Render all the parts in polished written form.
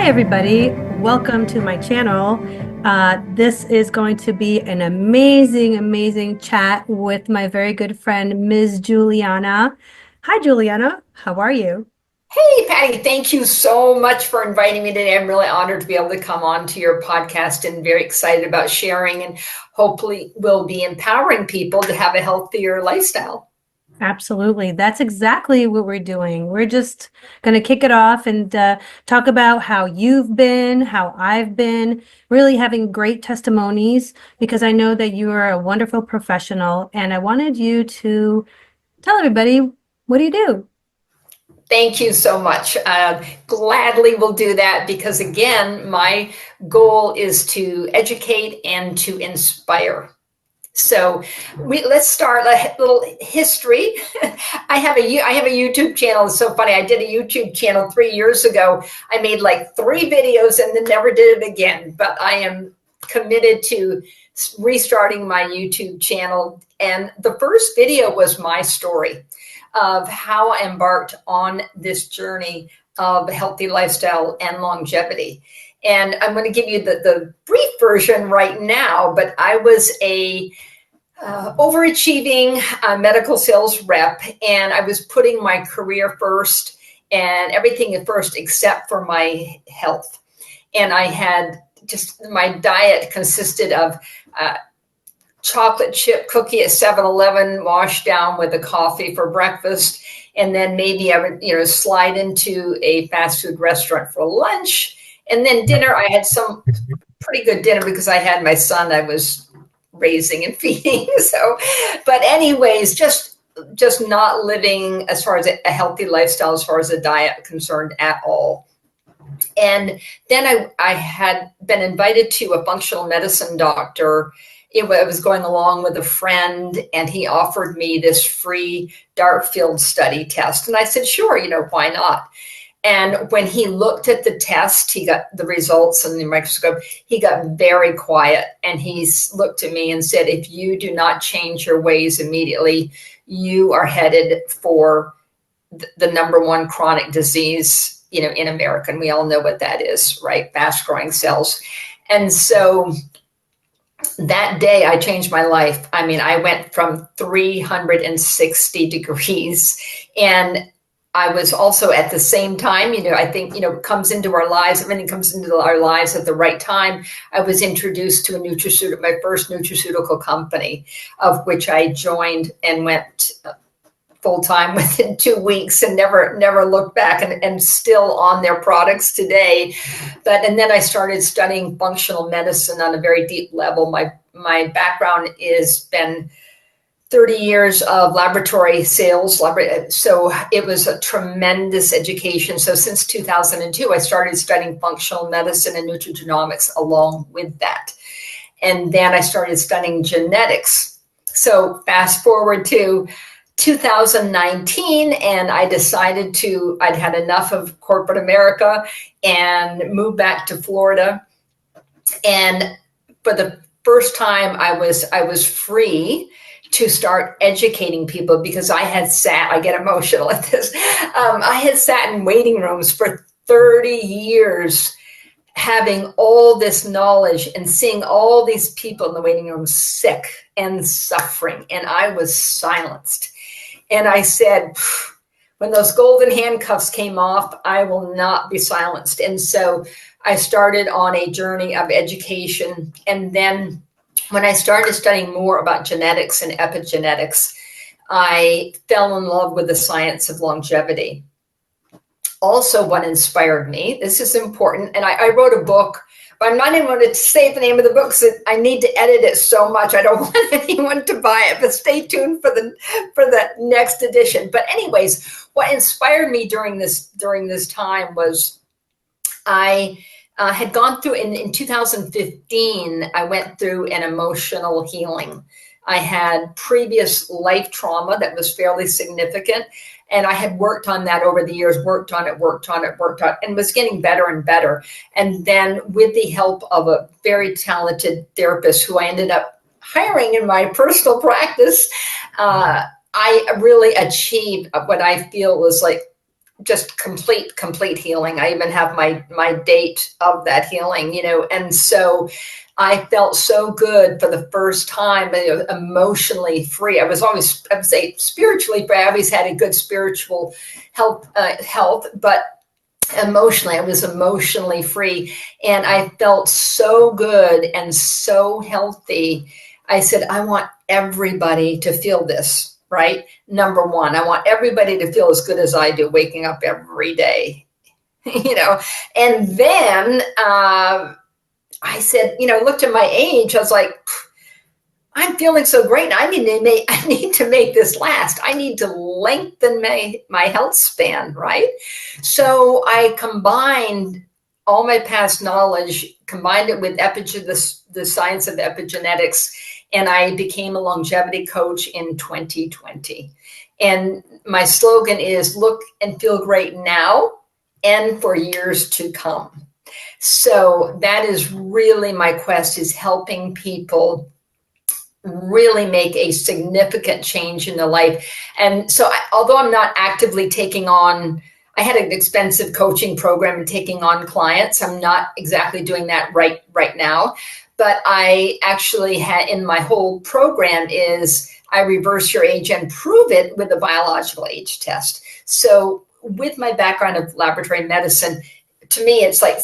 Hi, everybody. Welcome to my channel. This is going to be an amazing chat with my very good friend, Ms. Juliana. Hi, Juliana. How are you? Hey, Patty, thank you so much for inviting me today. I'm really honored to be able to come on to your podcast and very excited about sharing and hopefully will be empowering people to have a healthier lifestyle. Absolutely. That's exactly what we're doing. We're just going to kick it off and talk about how you've been, how I've been, really having great testimonies because I know that you are a wonderful professional and I wanted you to tell everybody, what do you do? Thank you so much. Gladly will do that because, again, my goal is to educate and to inspire. So let's start a little history. I have a YouTube channel. It's so funny. I did a YouTube channel 3 years ago. I made like 3 videos and then never did it again. But I am committed to restarting my YouTube channel. And the first video was my story of how I embarked on this journey of a healthy lifestyle and longevity. And I'm going to give you the brief version right now, but I was a overachieving medical sales rep, and I was putting my career first and everything at first except for my health. And I had just my diet consisted of chocolate chip cookie at 7-Eleven washed down with a coffee for breakfast. And then maybe I would, slide into a fast food restaurant for lunch. And then dinner, I had some pretty good dinner because I had my son I was raising and feeding. So, but anyways, just not living as far as a healthy lifestyle, as far as a diet concerned at all. And then I had been invited to a functional medicine doctor. I was going along with a friend, and he offered me this free dark field study test. And I said, sure, why not? And when he looked at the test, he got the results in the microscope, he got very quiet. And he looked at me and said, if you do not change your ways immediately, you are headed for the number one chronic disease, in America. And we all know what that is, right? Fast growing cells. And so that day I changed my life. I mean, I went from 360 degrees, and I was also at the same time, I think, it comes into our lives. Everything comes into our lives at the right time. I was introduced to my first nutraceutical company, of which I joined and went full time within 2 weeks and never looked back, and still on their products today. And then I started studying functional medicine on a very deep level. My background has been 30 years of laboratory sales. So it was a tremendous education. So since 2002, I started studying functional medicine and nutrigenomics along with that. And then I started studying genetics. So fast forward to 2019, and I decided I'd had enough of corporate America and moved back to Florida. And for the first time, I was free to start educating people, because I get emotional at this. I had sat in waiting rooms for 30 years, having all this knowledge and seeing all these people in the waiting room sick and suffering. And I was silenced. And I said, when those golden handcuffs came off, I will not be silenced. And so I started on a journey of education. And then when I started studying more about genetics and epigenetics, I fell in love with the science of longevity. Also, what inspired me, this is important, and I wrote a book, but I'm not even going to say the name of the book because I need to edit it so much. I don't want anyone to buy it, but stay tuned for the next edition. But anyways, what inspired me during this time was I had gone through in 2015, I went through an emotional healing. I had previous life trauma that was fairly significant, and I had worked on that over the years, worked on it, and was getting better and better. And then with the help of a very talented therapist who I ended up hiring in my personal practice, I really achieved what I feel was like just complete healing. I even have my date of that healing, and so I felt so good for the first time, emotionally free. I would say spiritually free. I always had a good spiritual health, but emotionally, I was emotionally free, and I felt so good and so healthy. I said, I want everybody to feel this, right? Number one, I want everybody to feel as good as I do, waking up every day, and then I said, looked at my age. I was like, I'm feeling so great. I need to make this last. I need to lengthen my health span, right? So I combined all my past knowledge, combined it with the science of epigenetics, and I became a longevity coach in 2020. And my slogan is look and feel great now and for years to come. So that is really my quest, is helping people really make a significant change in their life. And so although I'm not actively taking on, I had an expensive coaching program and taking on clients. I'm not exactly doing that right now, but I actually had in my whole program is I reverse your age and prove it with a biological age test. So with my background of laboratory medicine, to me, it's like,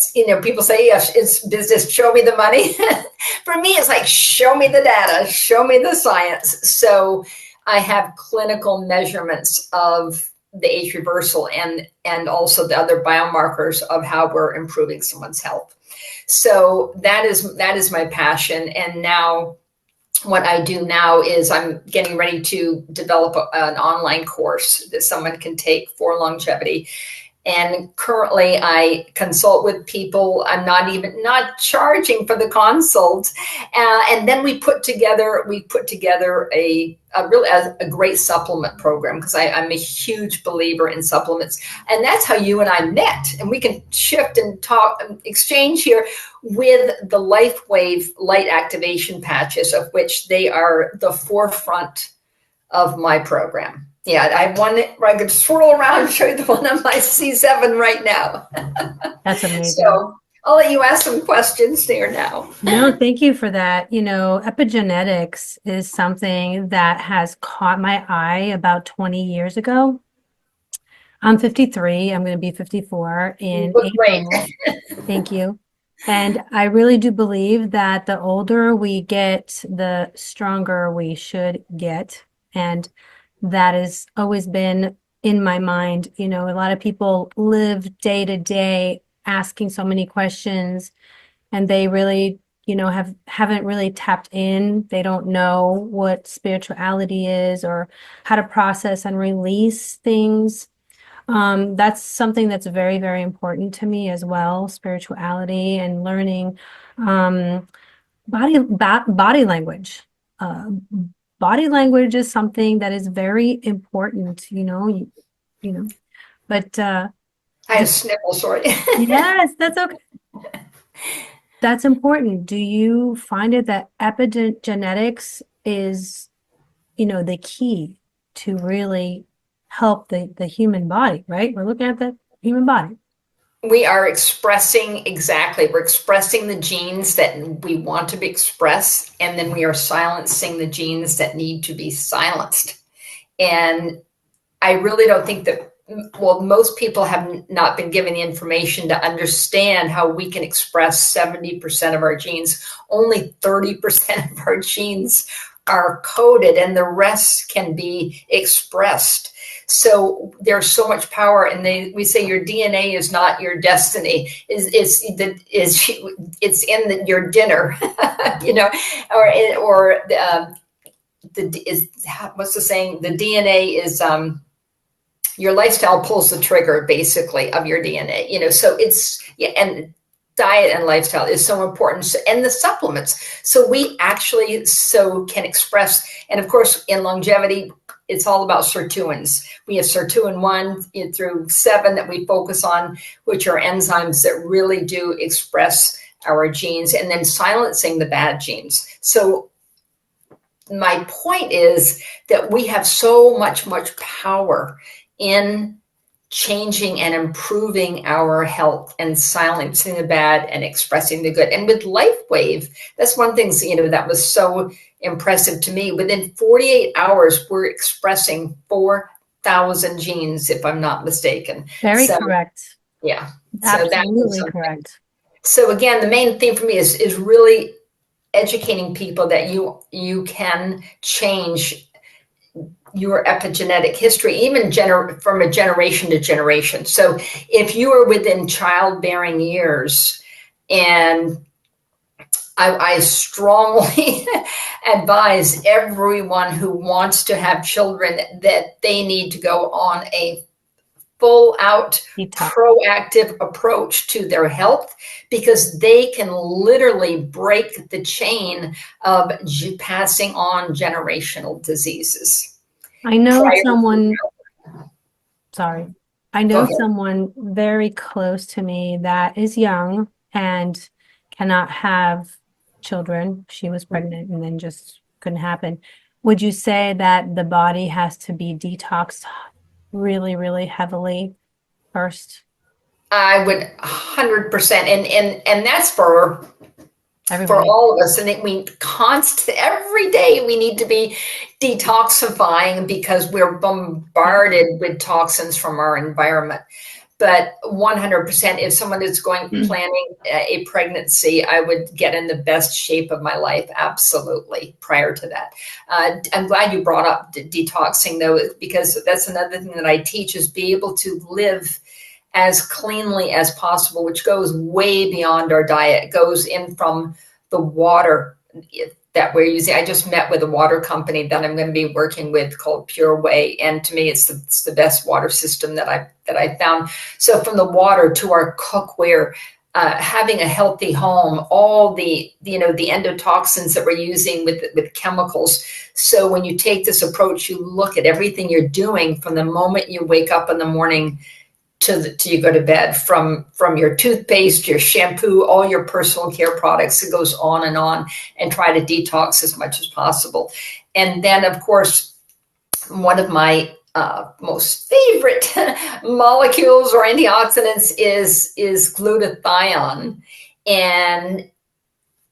people say, yes, it's business, show me the money. For me, it's like, show me the data, show me the science. So I have clinical measurements of the age reversal and also the other biomarkers of how we're improving someone's health. So that is my passion. And now what I do now is I'm getting ready to develop an online course that someone can take for longevity. And currently I consult with people. I'm not charging for the consult. And then we put together a great supplement program, because I'm a huge believer in supplements. And that's how you and I met. And we can shift and talk and exchange here with the LifeWave light activation patches, of which they are the forefront of my program. Yeah, I have one where I could swirl around and show you the one on my C7 right now. That's amazing. So I'll let you ask some questions there now. No, thank you for that. Epigenetics is something that has caught my eye about 20 years ago. I'm 53. I'm going to be 54 in Look great. April. Thank you. And I really do believe that the older we get, the stronger we should get. And that has always been in my mind. A lot of people live day to day asking so many questions, and they really, haven't really tapped in. They don't know what spirituality is or how to process and release things. That's something that's very, very important to me as well, spirituality and learning body language. Body language is something that is very important, but I have sniffle, sorry. yes, that's okay. That's important. Do you find it that epigenetics is, the key to really help the human body, right? We're looking at the human body. We're expressing the genes that we want to be expressed, and then we are silencing the genes that need to be silenced. And I really don't think that, most people have not been given the information to understand how we can express 70% of our genes. Only 30% of our genes are coded, and the rest can be expressed. So there's so much power, and we say your DNA is not your destiny. It's in your dinner, what's the saying? The DNA is your lifestyle pulls the trigger, basically, of your DNA. So and diet and lifestyle is so important, and the supplements. So we actually can express, and of course in longevity, it's all about sirtuins. We have sirtuin 1 through 7 that we focus on, which are enzymes that really do express our genes, and then silencing the bad genes. So my point is that we have so much power in changing and improving our health and silencing the bad and expressing the good. And with LifeWave, that's one thing, that was so impressive to me. Within 48 hours, we're expressing 4,000 genes, if I'm not mistaken. Very So, correct. yeah. So that was Absolutely something. correct. So again, the main theme for me is really educating people that you can change your epigenetic history, even from a generation to generation. So if you are within childbearing years, and I strongly advise everyone who wants to have children that they need to go on a full out Detox. proactive approach to their health, because they can literally break the chain of passing on generational diseases. I know Prior to, someone, sorry, I go know ahead. someone very close to me that is young and cannot have children. She was pregnant and then just couldn't happen. Would you say that the body has to be detoxed really, really heavily first? I would 100%, and that's for Everybody. all of us. And every day we need to be detoxifying, because we're bombarded with toxins from our environment. But 100%, if someone is planning a pregnancy, I would get in the best shape of my life, absolutely, prior to that. I'm glad you brought up detoxing, though, because that's another thing that I teach, is be able to live as cleanly as possible, which goes way beyond our diet. It goes in from the water that we're using. I just met with a water company that I'm going to be working with called Pure Way, and to me, it's the best water system that I found. So from the water to our cookware, having a healthy home, all the endotoxins that we're using with chemicals. So when you take this approach, you look at everything you're doing from the moment you wake up in the morning till you go to bed, from your toothpaste, your shampoo, all your personal care products. It goes on, and try to detox as much as possible. And then, of course, one of my most favorite molecules or antioxidants is glutathione. And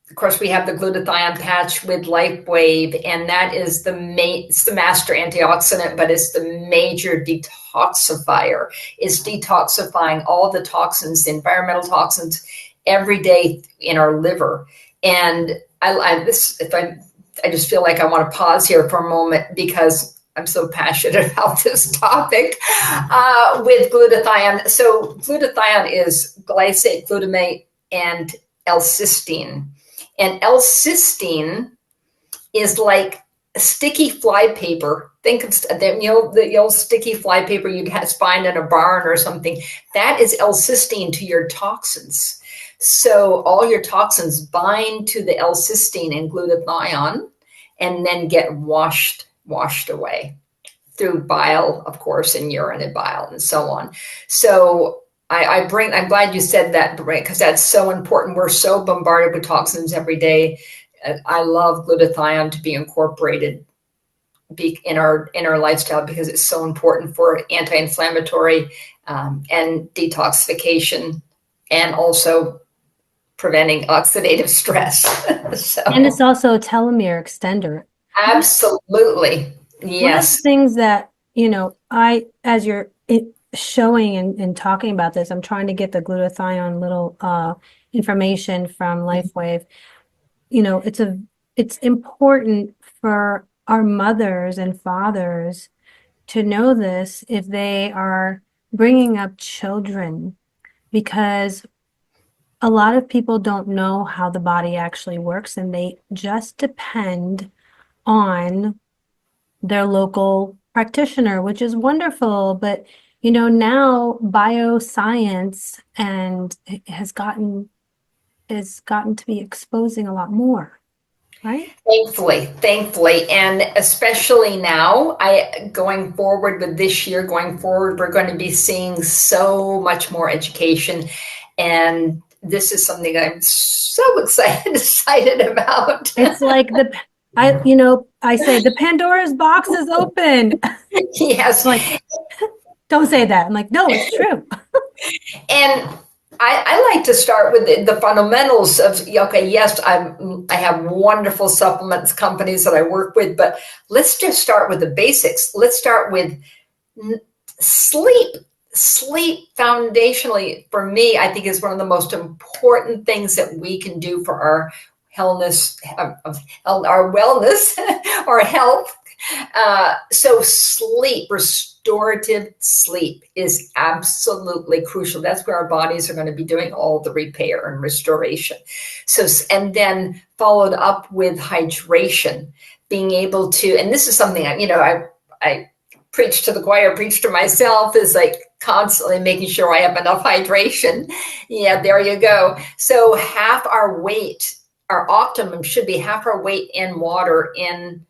of course, we have the glutathione patch with LifeWave, and that is it's the master antioxidant, but it's the major detoxifier. It's detoxifying all the toxins, the environmental toxins, every day in our liver. And I just feel like I want to pause here for a moment, because I'm so passionate about this topic with glutathione. So glutathione is glycate, glutamate, and L-cysteine. And L-cysteine is like sticky fly paper. Think of the old sticky fly paper you'd find in a barn or something. That is L-cysteine to your toxins. So all your toxins bind to the L-cysteine and glutathione, and then get washed away through bile, of course, and urine and bile and so on. So I'm glad you said that, right? Because that's so important. We're so bombarded with toxins every day. I love glutathione to be incorporated in our lifestyle, because it's so important for anti-inflammatory and detoxification, and also preventing oxidative stress. So, And it's also a telomere extender. absolutely, One of the yes. things that, as you're showing and talking about this, I'm trying to get the glutathione little information from LifeWave. It's important for our mothers and fathers to know this if they are bringing up children, because a lot of people don't know how the body actually works, and they just depend on their local practitioner, which is wonderful. But now bioscience has gotten to be exposing a lot more, right? Thankfully, and especially now, going forward with this year, we're going to be seeing so much more education, and this is something that I'm so excited about. It's like I say the Pandora's box is open. Yes, Like, Don't say that. I'm like, no, it's true. And I like to start with the fundamentals of, okay, yes, I have wonderful supplements companies that I work with, but let's just start with the basics. Let's start with sleep. Sleep foundationally for me, I think, is one of the most important things that we can do for our wellness, our wellness, our health. So sleep, restorative sleep is absolutely crucial. That's where our bodies are going to be doing all the repair and restoration. So, and then followed up with hydration, being able to, and this is something I preach to the choir, preach to myself, is like constantly making sure I have enough hydration. Yeah, there you go. So half our weight, our optimum should be half our weight in water in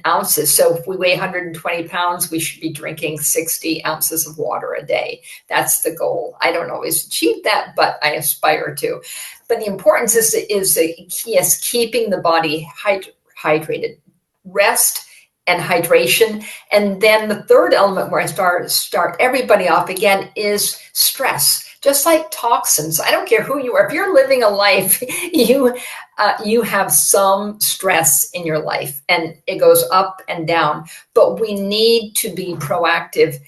ounces. So if we weigh 120 pounds, we should be drinking 60 ounces of water a day. That's the goal. I don't always achieve that, but I aspire to. But the importance is yes, keeping the body hydrated, rest and hydration. And then the third element where I start everybody off again is stress. Just like toxins, I don't care who you are. If you're living a life, you have some stress in your life, and it goes up and down. But we need to be proactive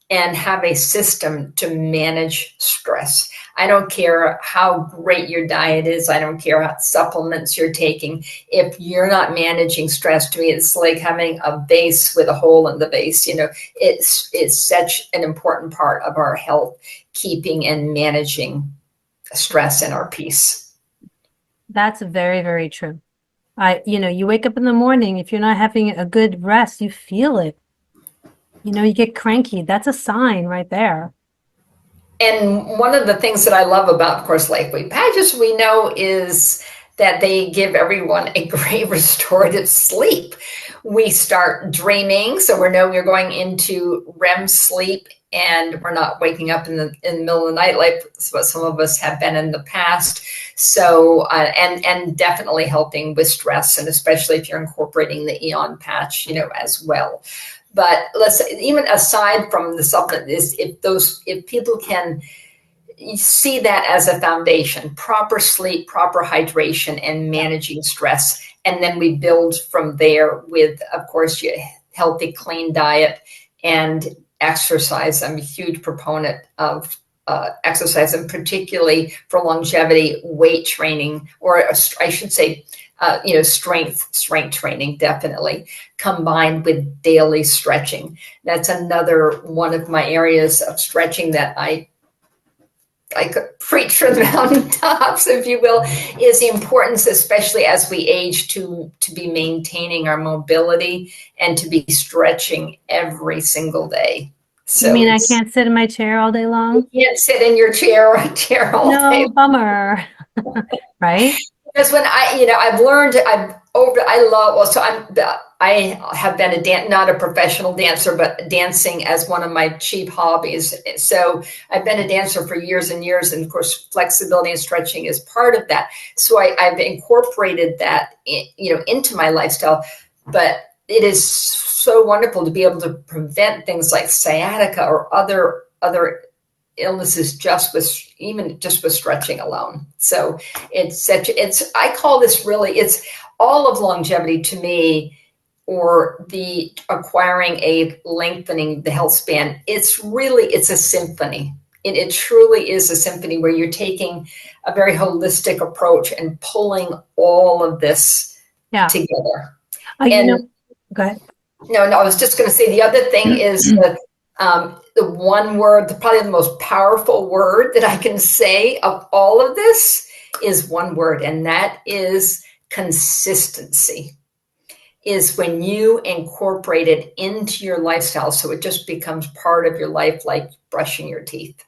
and have a system to manage stress. I don't care how great your diet is. I don't care what supplements you're taking. If you're not managing stress, to me, it's like having a vase with a hole in the vase. It's such an important part of our health, keeping and managing stress and our peace. That's very, very true. You wake up in the morning, if you're not having a good rest, you feel it. You get cranky. That's a sign right there. And one of the things that I love about, of course, LifeWave patches, we know, is that they give everyone a great restorative sleep. We start dreaming, so we know we're going into REM sleep, and we're not waking up in the middle of the night like what some of us have been in the past. So, and definitely helping with stress, and especially if you're incorporating the Eon patch, as well. But let's say, even aside from the supplement, if people can see that as a foundation, proper sleep, proper hydration, and managing stress, and then we build from there with, of course, your healthy, clean diet and exercise. I'm a huge proponent of exercise, and particularly for longevity, weight training, or I should say, strength training, definitely combined with daily stretching. That's another one of my areas of stretching that I could preach from the mountaintops, if you will, is the importance, especially as we age, to be maintaining our mobility and to be stretching every single day. You So mean I can't sit in my chair all day long? you can't sit in your chair all day. No, bummer. Right? Because when I've learned, I have been not a professional dancer, but dancing as one of my chief hobbies. So I've been a dancer for years and years, and of course, flexibility and stretching is part of that. So I've incorporated that, into my lifestyle. But it is so wonderful to be able to prevent things like sciatica or other illnesses just with stretching alone. So I call this really, it's all of longevity to me, or the acquiring a lengthening the health span. It's a symphony. It truly is a symphony where you're taking a very holistic approach and pulling all of this together. Go ahead. No, I was just going to say the other thing is that the one word, probably the most powerful word that I can say of all of this is one word, and that is consistency. Is when you incorporate it into your lifestyle, so it just becomes part of your life, like brushing your teeth,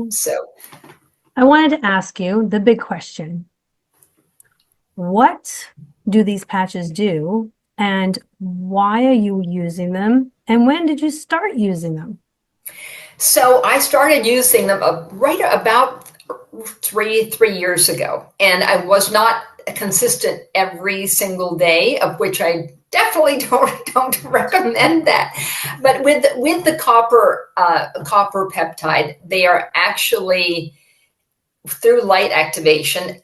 So I wanted to ask you the big question. What do these patches do, and why are you using them, and when did you start using them? So I started using them right about three years ago, and I was not consistent every single day, of which I definitely don't recommend that. But with the copper peptide, they are actually through light activation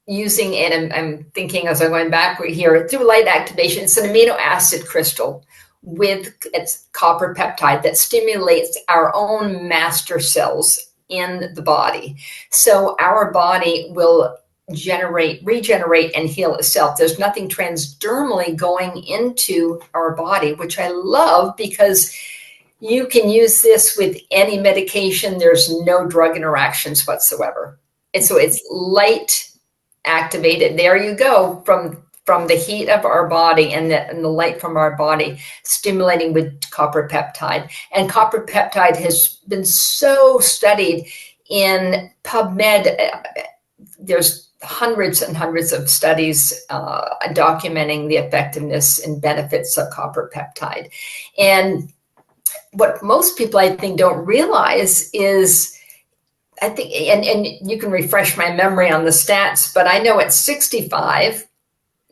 using it. And I'm thinking as I'm going backward here, through light activation, it's an amino acid crystal with its copper peptide that stimulates our own master cells in the body. So our body will regenerate, and heal itself. There's nothing transdermally going into our body, which I love because you can use this with any medication. There's no drug interactions whatsoever. And so it's light activated. There you go, from the heat of our body and the light from our body, stimulating with copper peptide. And copper peptide has been so studied in PubMed. There's hundreds and hundreds of studies documenting the effectiveness and benefits of copper peptide. And what most people, I think, don't realize is, I think, and you can refresh my memory on the stats, but I know at 65,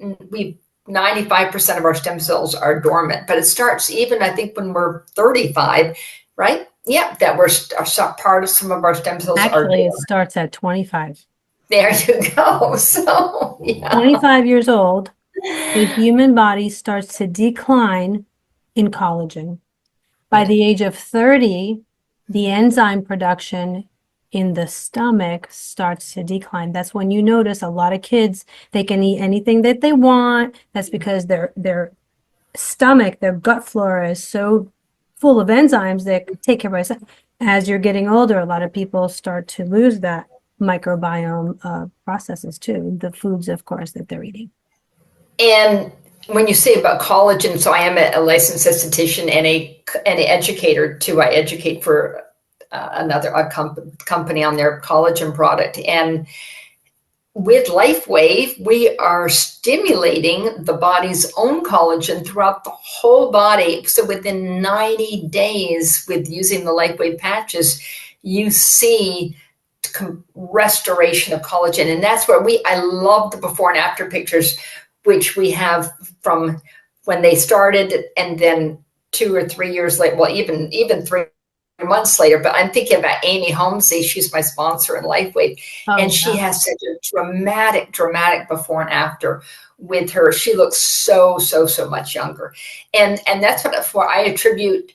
95% of our stem cells are dormant, but it starts even, I think, when we're 35, right? Yeah, that we're part of some of our stem cells are dormant. Actually, it starts at 25. There you go. So, yeah. 25 years old, the human body starts to decline in collagen. By the age of 30, the enzyme production in the stomach starts to decline. That's when you notice a lot of kids, they can eat anything that they want. That's because their stomach, their gut flora is so full of enzymes that take care of itself. As you're getting older, a lot of people start to lose that microbiome processes too, the foods, of course, that they're eating. And when you say about collagen, so I am a licensed esthetician and an educator too. I educate for another company on their collagen product. And with LifeWave, we are stimulating the body's own collagen throughout the whole body. So within 90 days, with using the LifeWave patches, you see restoration of collagen. And that's where I love the before and after pictures, which we have from when they started, and then 2 or 3 years later, well, even 3 months later. But I'm thinking about Amy Holmesy. She's my sponsor in LifeWave, and she has such a dramatic before and after with her. She looks so much younger, and that's what I attribute.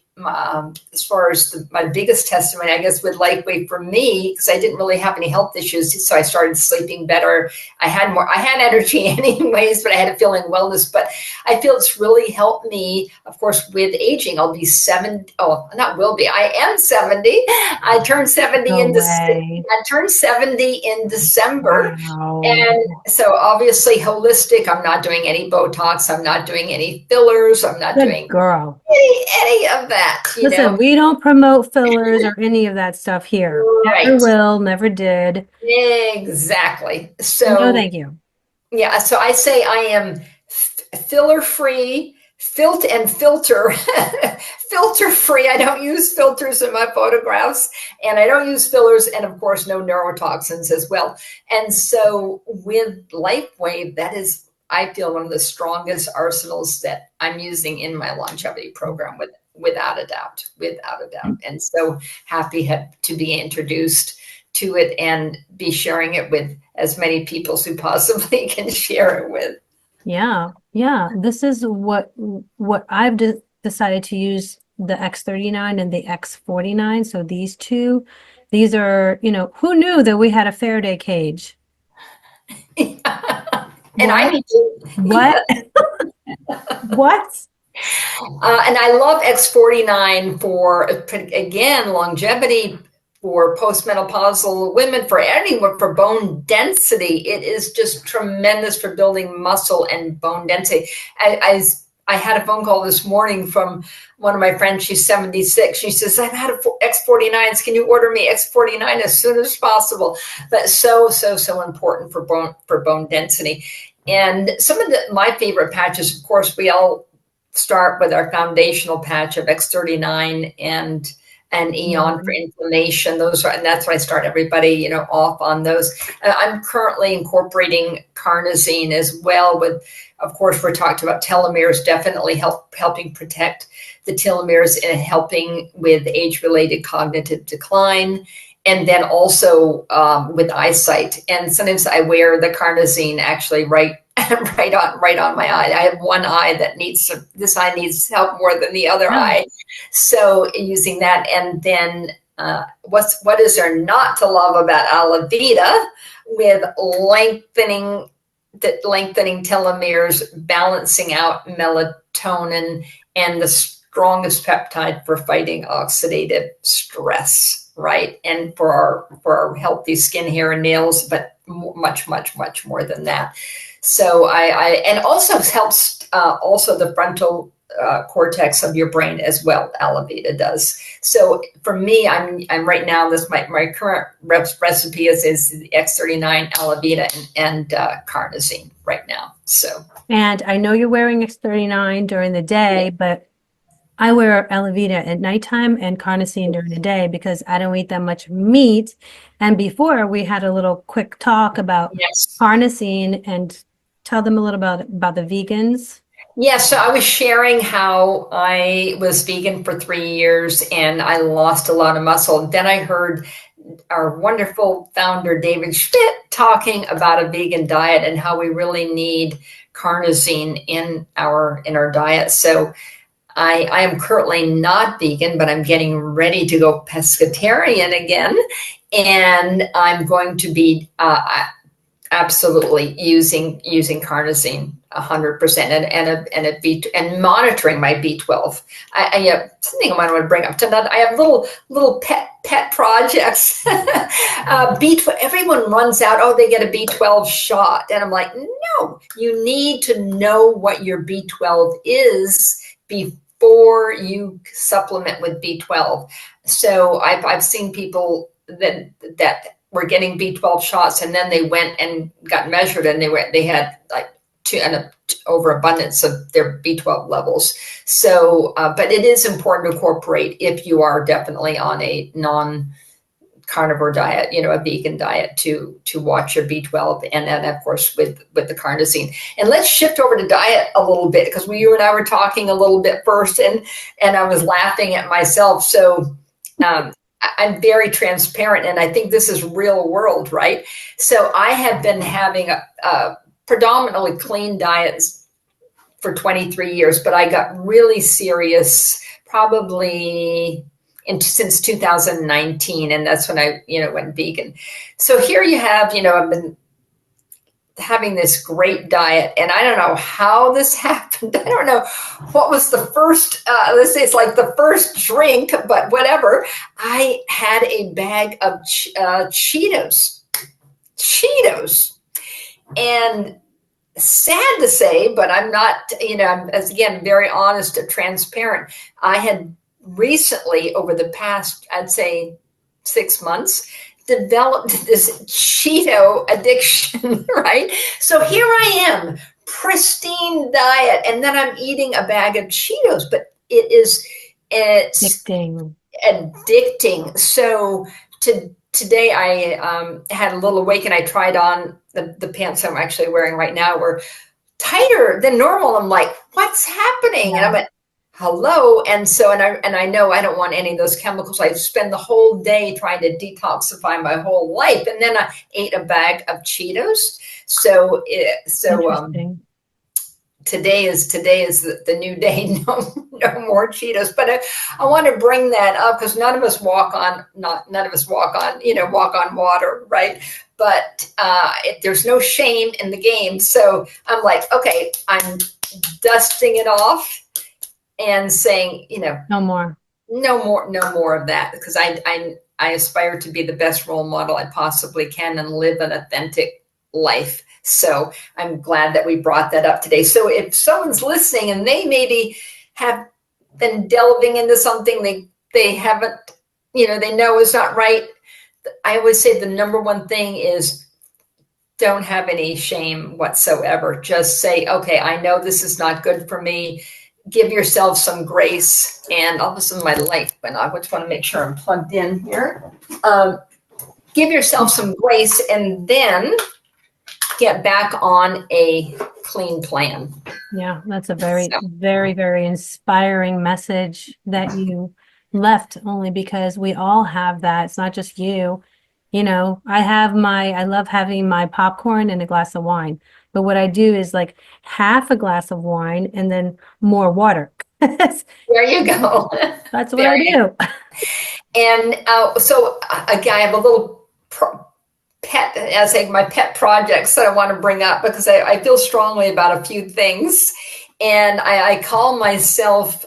As far as my biggest testimony, I guess, with LifeWave for me, because I didn't really have any health issues, so I started sleeping better. I had energy anyways, but I had a feeling wellness. But I feel it's really helped me, of course, with aging. I'll be 70. Oh, not will be. I am 70. I turned 70 I turned 70 in December. Wow. And so obviously holistic. I'm not doing any Botox. I'm not doing any fillers. I'm not doing any of that. Listen, we don't promote fillers or any of that stuff here. Right. Never will, never did. Exactly. So no, thank you. Yeah. So I say I am filler free, filter free. I don't use filters in my photographs, and I don't use fillers, and of course, no neurotoxins as well. And so with LifeWave, that is, I feel, one of the strongest arsenals that I'm using in my longevity program, without a doubt. And so happy to be introduced to it and be sharing it with as many people as who possibly can share it with. Yeah. This is what I've decided to use, the X39 and the X49. So these are, who knew that we had a Faraday cage? And I need to. What? What? And I love X49 for, again, longevity, for postmenopausal women, for anyone, for bone density. It is just tremendous for building muscle and bone density. I had a phone call this morning from one of my friends. She's 76. She says, I've had X49s. Can you order me X49 as soon as possible? But so important for bone density. And some of my favorite patches, of course, we all start with our foundational patch of X39 and and Eon for Mhm. inflammation. And that's why I start everybody, off on those. I'm currently incorporating carnosine as well with, of course, we're talking about telomeres, definitely helping protect the telomeres and helping with age-related cognitive decline. And then also with eyesight. And sometimes I wear the carnosine actually right on my eye. I have one eye that this eye needs help more than the other Yeah. eye. So using that, and then what is there not to love about Alavita with lengthening telomeres, balancing out melatonin, and the strongest peptide for fighting oxidative stress, right? And for our healthy skin, hair, and nails, but much, much, much more than that. So and also helps also the frontal cortex of your brain as well. Alavita does. So for me, I'm right now. My current recipe is the X39 Alavita and carnosine right now. So And I know you're wearing X39 during the day, but I wear Elevita at nighttime and carnosine during the day because I don't eat that much meat. And before we had a little quick talk about yes. carnosine, and tell them a little about the vegans. Yeah, so I was sharing how I was vegan for 3 years and I lost a lot of muscle. Then I heard our wonderful founder, David Schmidt, talking about a vegan diet and how we really need carnosine in our diet. So I am currently not vegan, but I'm getting ready to go pescatarian again. And I'm going to be absolutely using carnosine 100% and monitoring my B12. I have something I want to bring up tonight. I have little pet projects. B12. Everyone runs out. Oh, they get a B12 shot, and I'm like, no. You need to know what your B12 is before you supplement with B12. So I've seen people that were getting B12 shots, and then they went and got measured, and they had like overabundance of their B12 levels. So, but it is important to incorporate if you are definitely on a non-carnivore diet, a vegan diet, to watch your B12, and then of course with the carnosine. And let's shift over to diet a little bit because you and I were talking a little bit first, and I was laughing at myself. So. I'm very transparent, and I think this is real world, right? So I have been having a predominantly clean diets for 23 years, but I got really serious probably since 2019, and that's when I went vegan. So here you have, I've been having this great diet, and I don't know how this happened. I don't know what was the first, let's say it's like the first drink, but whatever. I had a bag of Cheetos, and sad to say, but I'm not, I'm, as again, very honest and transparent. I had recently, over the past, I'd say 6 months, developed this Cheeto addiction, right? So here I am, pristine diet, and then I'm eating a bag of Cheetos, but it's addicting. So today I had a little awaken. I tried on the pants I'm actually wearing right now were tighter than normal. I'm like, what's happening? Yeah. And I went, hello. And so, and I know I don't want any of those chemicals. I spend the whole day trying to detoxify my whole life. And then I ate a bag of Cheetos. So today is the new day. No more Cheetos. But I want to bring that up because none of us walk on water, right? But there's no shame in the game. So I'm like, okay, I'm dusting it off and saying, no more of that, because I aspire to be the best role model I possibly can and live an authentic life. So I'm glad that we brought that up today. So if someone's listening and they maybe have been delving into something they haven't, they know is not right, I always say the number one thing is don't have any shame whatsoever. Just say, okay, I know this is not good for me. give yourself some grace. And all of a sudden my light went off. I just want to make sure I'm plugged in here. Give yourself some grace and then get back on a clean plan. Yeah, that's a very, very, very inspiring message that you left, only because we all have that. It's not just you. You know, I love having my popcorn and a glass of wine. But what I do is like half a glass of wine and then more water. There you go. That's what I do. And so again, I have a little pet, as like my pet projects that I want to bring up because I feel strongly about a few things. And I call myself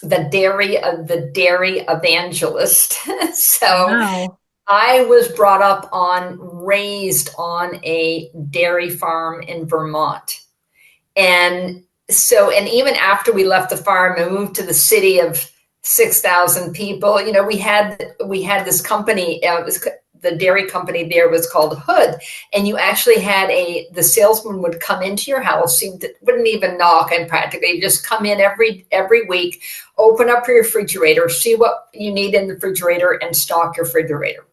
the dairy evangelist. So Wow. I was raised on a dairy farm in Vermont. And so, and even after we left the farm and moved to the city of 6,000 people, you know, we had this company, the dairy company there was called Hood. And you actually had the salesman would come into your house. He wouldn't even knock, and practically just come in every week, open up your refrigerator, see what you need in the refrigerator and stock your refrigerator.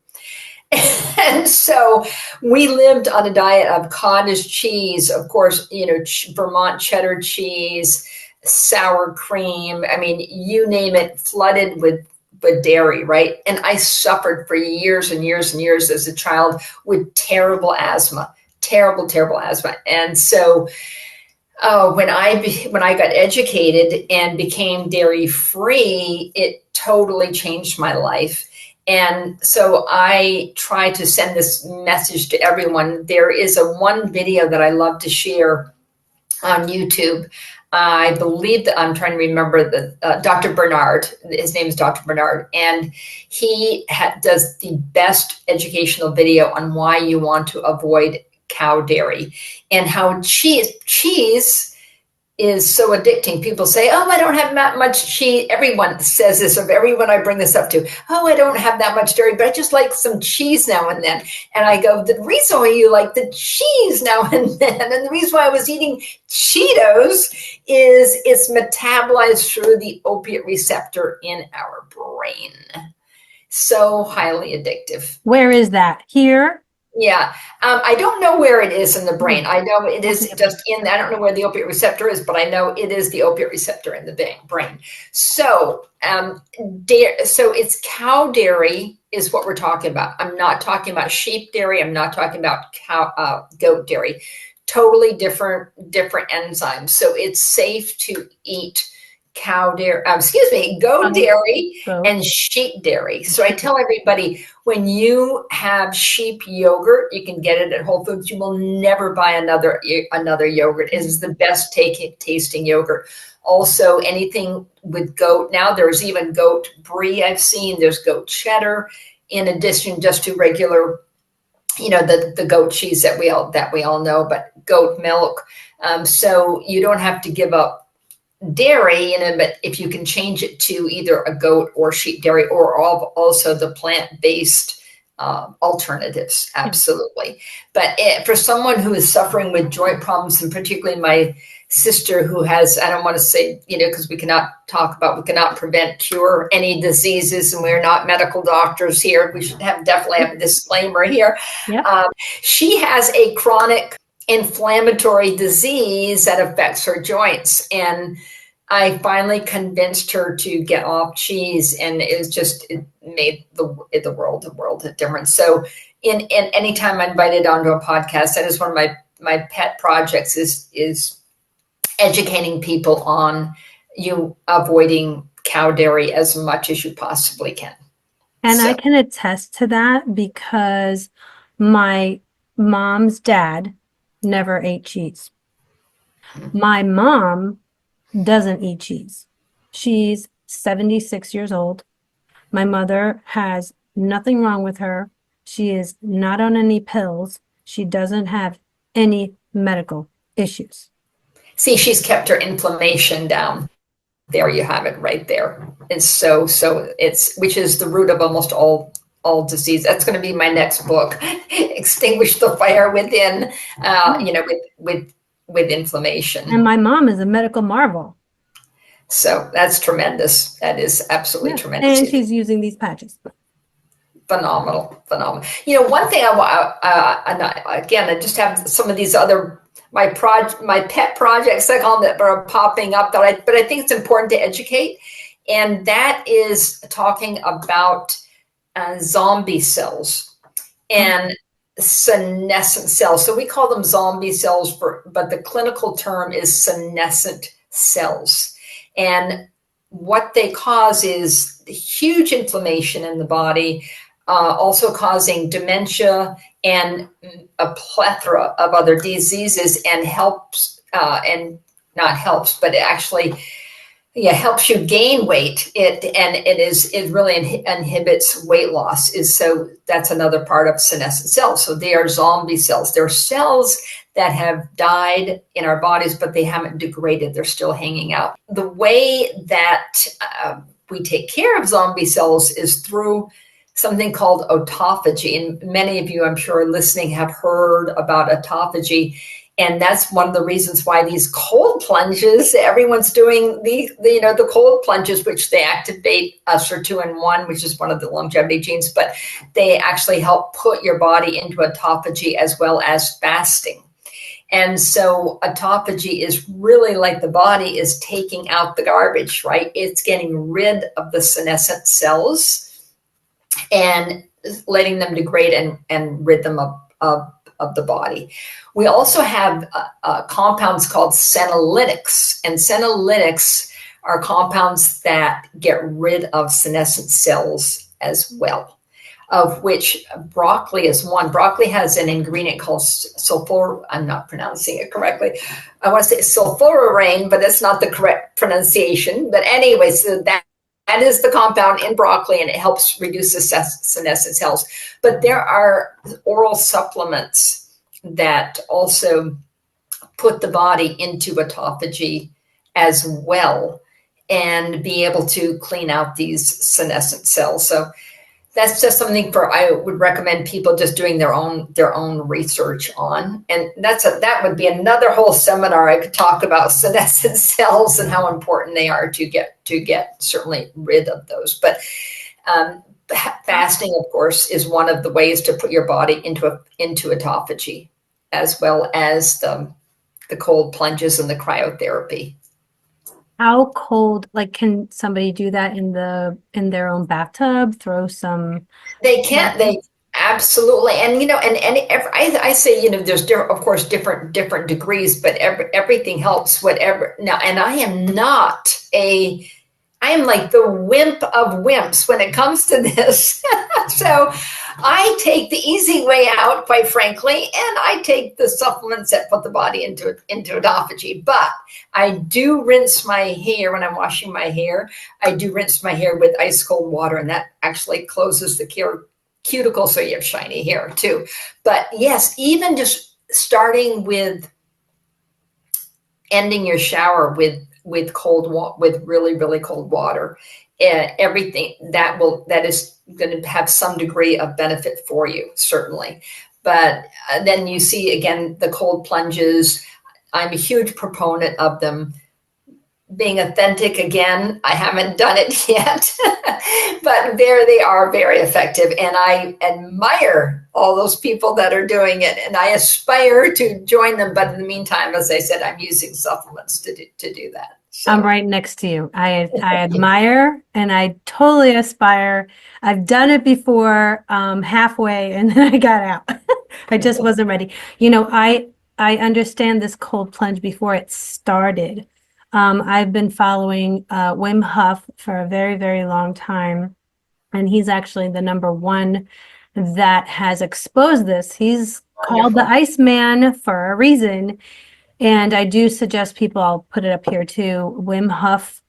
And so we lived on a diet of cottage cheese, of course, you know, Vermont cheddar cheese, sour cream. I mean, you name it, flooded with dairy, right? And I suffered for years and years and years as a child with terrible asthma. And so when I got educated and became dairy free, it totally changed my life. And so I try to send this message to everyone. There is one video that I love to share on YouTube. I believe that I'm trying to remember Dr. Bernard. His name is Dr. Bernard, and he does the best educational video on why you want to avoid cow dairy and how cheese is so addicting. People say, oh, I don't have that much cheese. Everyone says this, of everyone I bring this up to. Oh, I don't have that much dairy, but I just like some cheese now and then. And I go, the reason why you like the cheese now and then, and the reason why I was eating Cheetos is it's metabolized through the opiate receptor in our brain. So highly addictive. Where is that? Here? Yeah. I don't know where it is in the brain. I know it is just I don't know where the opiate receptor is, but I know it is the opiate receptor in the brain. So, so it's cow dairy is what we're talking about. I'm not talking about sheep dairy. I'm not talking about goat dairy. Totally different enzymes. So it's safe to eat goat dairy and sheep dairy. So I tell everybody, when you have sheep yogurt, you can get it at Whole Foods. You will never buy another yogurt. It is the best tasting yogurt. Also, anything with goat. Now there's even goat brie I've seen. There's goat cheddar, in addition just to regular, you know, the goat cheese that we all know, but goat milk. So you don't have to give up dairy, you know, but if you can change it to either a goat or sheep dairy, or also the plant-based alternatives, absolutely. But for someone who is suffering with joint problems, and particularly my sister who has, I don't want to say, you know, because we cannot prevent, cure any diseases, and we're not medical doctors here. We should definitely have a disclaimer here. Yep. She has a chronic inflammatory disease that affects her joints, and I finally convinced her to get off cheese, and it made the world of difference. So in anytime I'm invited onto a podcast, that is one of my pet projects is educating people on you avoiding cow dairy as much as you possibly can. And I can attest to that because my mom's dad never ate cheese. My mom doesn't eat cheese. She's 76 years old. My mother has nothing wrong with her. She is not on any pills. She doesn't have any medical issues. See, she's kept her inflammation down. There you have it right there. It's which is the root of almost all disease. That's going to be my next book, Extinguish the Fire Within, you know, with with inflammation. And my mom is a medical marvel. So that's tremendous. That is absolutely Yeah. tremendous. And she's using these patches. Phenomenal, phenomenal. You know, one thing again, I just have some of these other my pet projects I call them that are popping up but I think it's important to educate, and that is talking about zombie cells and senescent cells. So we call them zombie cells, but the clinical term is senescent cells, and what they cause is huge inflammation in the body, also causing dementia and a plethora of other diseases, and helps and not helps, but it actually helps you gain weight. It really inhibits weight loss. So that's another part of senescent cells. So they are zombie cells. They're cells that have died in our bodies, but they haven't degraded. They're still hanging out. The way that we take care of zombie cells is through something called autophagy. And many of you, I'm sure, listening have heard about autophagy. And that's one of the reasons why these cold plunges, everyone's doing the cold plunges, which they activate SIR2 which is one of the longevity genes, but they actually help put your body into autophagy as well as fasting. And so autophagy is really like the body is taking out the garbage, right? It's getting rid of the senescent cells and letting them degrade and rid them of the body. We also have compounds called senolytics, and senolytics are compounds that get rid of senescent cells as well, of which broccoli is one. Broccoli has an ingredient called I'm not pronouncing it correctly. I want to say sulforaphane, but that's not the correct pronunciation. But anyway, so that is the compound in broccoli, and it helps reduce the senescent cells. But there are oral supplements that also put the body into autophagy as well, and be able to clean out these senescent cells. So that's just something I would recommend people just doing their own research on. And that would be another whole seminar. I could talk about senescent cells and how important they are to get certainly rid of those. But fasting, of course, is one of the ways to put your body into autophagy, as well as the cold plunges and the cryotherapy. How cold, like, can somebody do that in their own bathtub? Throw some. They can't. They absolutely, and I say, there's of course different degrees, but everything helps. Whatever now, and I am like the wimp of wimps when it comes to this. So I take the easy way out, quite frankly, and I take the supplements that put the body into autophagy. But I do rinse my hair when I'm washing my hair. I do rinse my hair with ice cold water, and that actually closes the cuticle, so you have shiny hair too. But yes, even just starting with ending your shower with really, really cold water, everything that is going to have some degree of benefit for you, certainly. But then you see again the cold plunges. I'm a huge proponent of them. Being authentic, again, I haven't done it yet, but they are very effective, and I admire all those people that are doing it, and I aspire to join them. But in the meantime, as I said, I'm using supplements to do that. So. I'm right next to you. I admire and I totally aspire. I've done it before, halfway, and then I got out. I just wasn't ready. I understand this cold plunge before it started. I've been following Wim Hof for a very, very long time, and he's actually the number one that has exposed this. He's called the Iceman for a reason. And I do suggest people, I'll put it up here too, Wim Hof,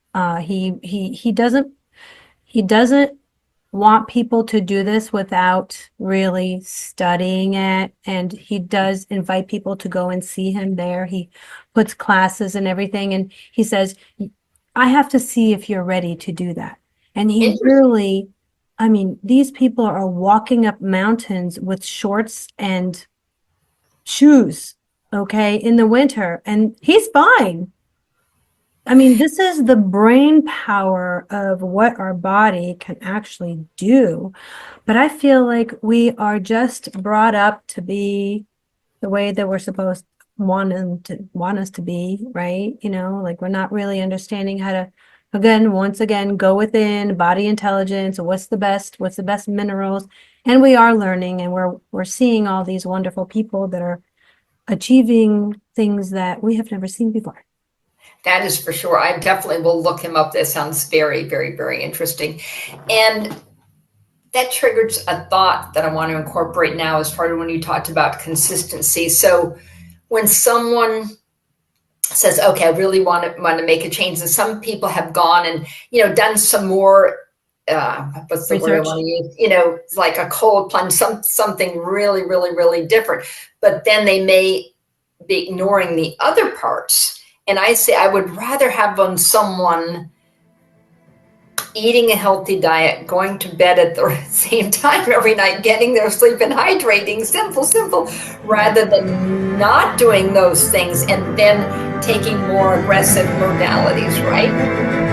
he doesn't want people to do this without really studying it. And he does invite people to go and see him there. He puts classes and everything. And he says, I have to see if you're ready to do that. And he really, these people are walking up mountains with shorts and shoes. okay, in the winter, and he's fine. I mean, this is the brain power of what our body can actually do. But I feel like we are just brought up to be the way that we're supposed want us to be, right? You know, like we're not really understanding how to, again, once again, go within body intelligence, what's the best minerals. And we are learning, and we're seeing all these wonderful people that are achieving things that we have never seen before. That is for sure. I definitely will look him up. That sounds very, very, very interesting. And that triggers a thought that I want to incorporate now as part of when you talked about consistency. So when someone says, okay, I really want to make a change, and some people have gone and, done some more, what's the word I Research. want to use, like a cold plunge, something really, really, really different. But then they may be ignoring the other parts. And I say, I would rather have on someone eating a healthy diet, going to bed at the same time every night, getting their sleep and hydrating, simple, rather than not doing those things and then taking more aggressive modalities, right?